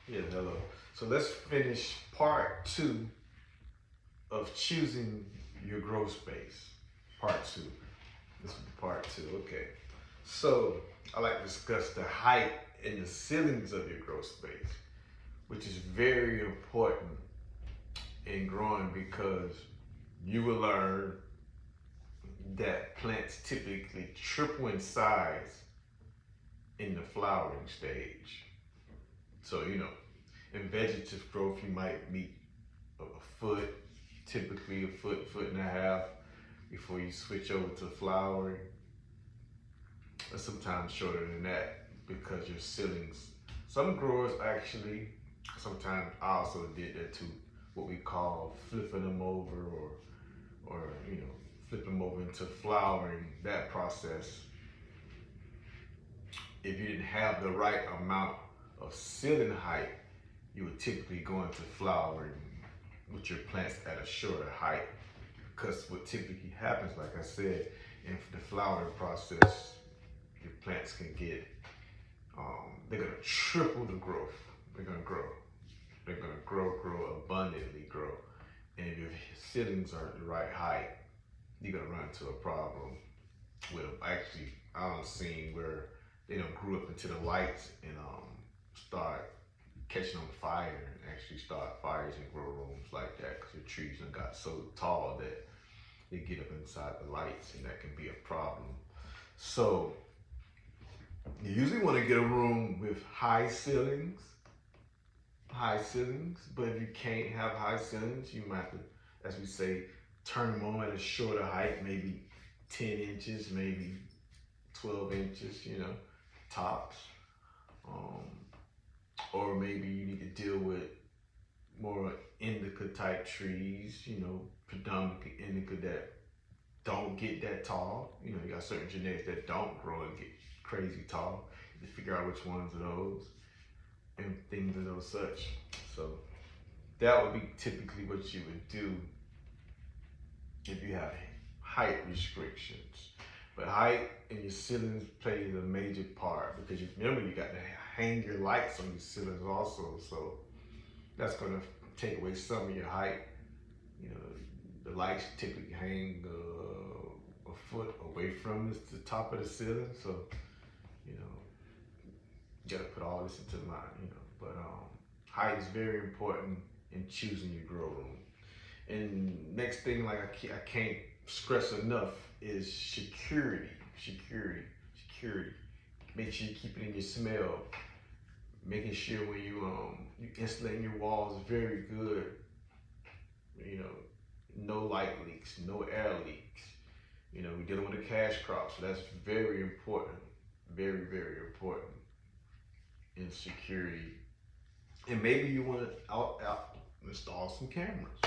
Yeah, hello. So let's finish part two of choosing your grow space. Part two. This is part two. Okay. So I like to discuss the height and the ceilings of your grow space, which is very important in growing because you will learn that plants typically triple in size in the flowering stage. So, in vegetative growth, you might meet a foot, typically a foot, foot and a half, before you switch over to flowering, or sometimes shorter than that because your ceilings. Some growers actually, sometimes I also did that too, what we call flipping them over or flip them over into flowering. That process, if you didn't have the right amount of ceiling height, you would typically go into flowering with your plants at a shorter height. Because what typically happens, like I said, in the flowering process, your plants can get, they're gonna triple the growth. They're gonna grow. They're gonna grow abundantly, grow. And if your ceilings aren't the right height, you're gonna run into a problem with them. Actually, I've seen where they don't grew up into the lights and start catching on fire and actually start fires in grow rooms like that because your trees done got so tall that they get up inside the lights, and that can be a problem. So you usually want to get a room with high ceilings, but if you can't have high ceilings, you might have to, as we say, turn them on at a shorter height, maybe 10 inches, maybe 12 inches, tops. Or maybe you need to deal with more indica type trees, predominantly indica that don't get that tall. You got certain genetics that don't grow and get crazy tall. You figure out which ones are those and things of those such. So that would be typically what you would do if you have height restrictions. But height and your ceilings plays a major part because remember you got to hang your lights on your ceilings also. So that's gonna take away some of your height. The lights typically hang a foot away from the top of the ceiling. So, you gotta put all this into mind, But height is very important in choosing your grow room. And next thing, like I can't stress enough, is security. Make sure you keep it in your smell. Making sure when you insulating your walls very good. No light leaks, no air leaks. We're dealing with a cash crop, so that's very important. Very, very important in security. And maybe you want to install some cameras.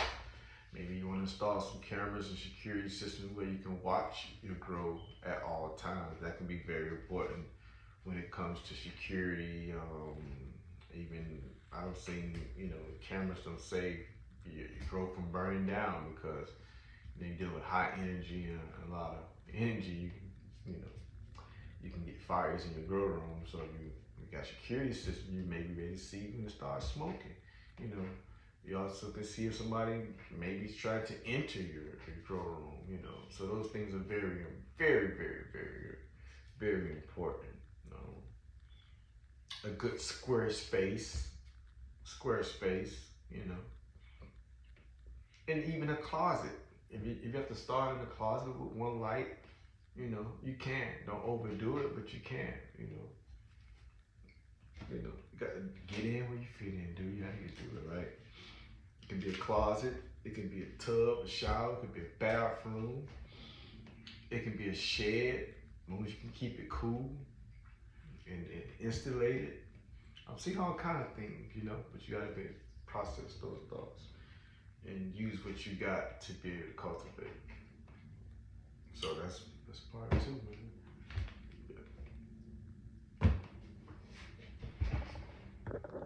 Maybe you want to install some cameras and security systems where you can watch your grow at all times. That can be very important when it comes to security. Even I've seen, cameras don't save your grow from burning down because you deal with high energy and a lot of energy. You can get fires in your grow room. So if you got security system, you may be ready to see when it starts smoking. You also can see if somebody maybe trying to enter your grow room, So those things are very, very, very, very, very important. A good square space, and even a closet. If you have to start in a closet with one light, you can. Don't overdo it, but you can, You got to get in where you fit in, do you? How you do it, right? It can be a closet, it can be a tub, a shower, it could be a bathroom, it can be a shed, as long as you can keep it cool and insulated. I've seen all kind of things, but you gotta be able to process those thoughts and use what you got to be able to cultivate. So that's part two, man. Yeah.